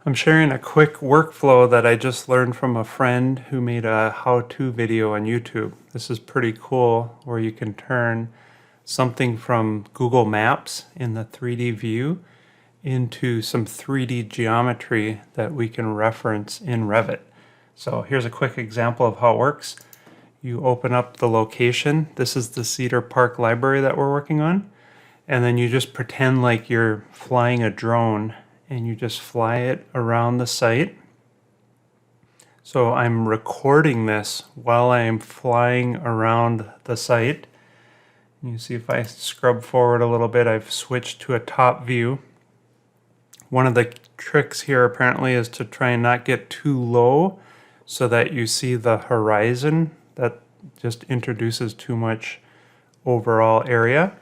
I'm sharing a quick workflow that I just learned from a friend who made a how-to video on YouTube. This is pretty cool, where you can turn something from Google Maps in the 3D view into some 3D geometry that we can reference in Revit. So here's a quick example of how it works. You open up the location. This is the Cedar Park library that we're working on. And then you just pretend like you're flying a drone and you just fly it around the site. So I'm recording this while I'm flying around the site. You see if I scrub forward a little bit, I've switched to a top view. One of the tricks here apparently is to try and not get too low so that you see the horizon. That just introduces too much overall area.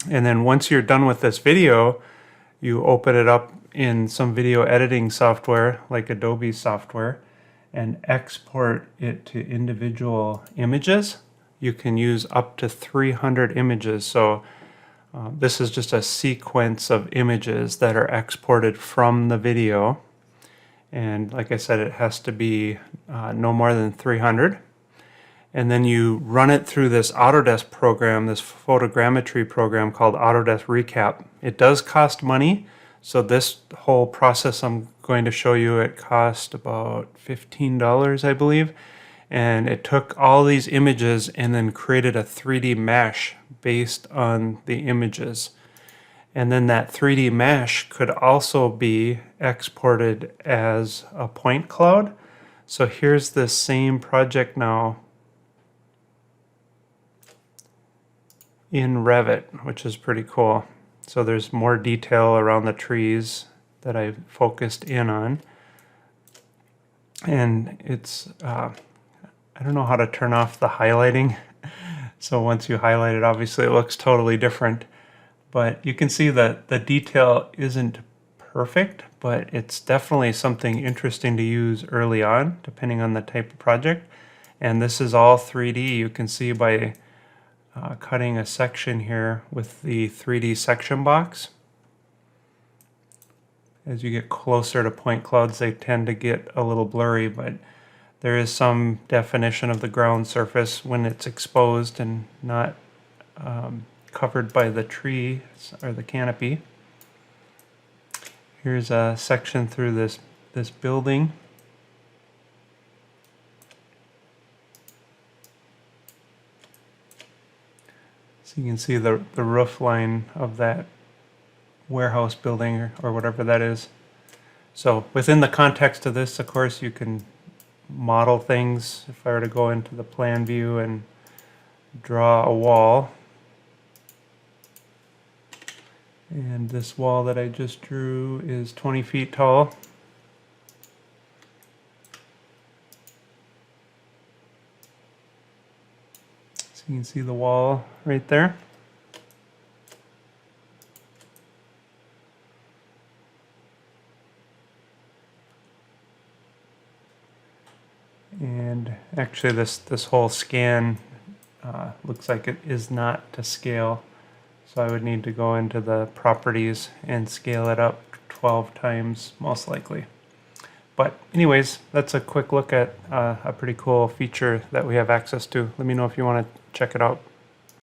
And then once you're done with this video, you open it up in some video editing software like Adobe software and export it to individual images. You can use up to 300 images. So this is just a sequence of images that are exported from the video. And like I said, it has to be no more than 300. And then you run it through this Autodesk program, this photogrammetry program called Autodesk Recap. It does cost money, so this whole process I'm going to show you, it cost about $15, I believe. And it took all these images and then created a 3D mesh based on the images. And then that 3D mesh could also be exported as a point cloud. So here's the same project now in Revit, which is pretty cool. So there's more detail around the trees that I focused in on. And it's, I don't know how to turn off the highlighting. So once you highlight it, obviously it looks totally different. But you can see that the detail isn't perfect, but it's definitely something interesting to use early on, depending on the type of project. And this is all 3D. You can see by cutting a section here with the 3D section box. As you get closer to point clouds, they tend to get a little blurry, but there is some definition of the ground surface when it's exposed and not covered by the tree or the canopy. Here's a section through this building. So you can see the roof line of that warehouse building or whatever that is. So within the context of this, of course, you can model things. If I were to go into the plan view and draw a wall, and this wall that I just drew is 20 feet tall. So you can see the wall right there. And actually this whole scan looks like it is not to scale. So I would need to go into the properties and scale it up 12 times most likely. But anyways, that's a quick look at a pretty cool feature that we have access to. Let me know if you want to check it out.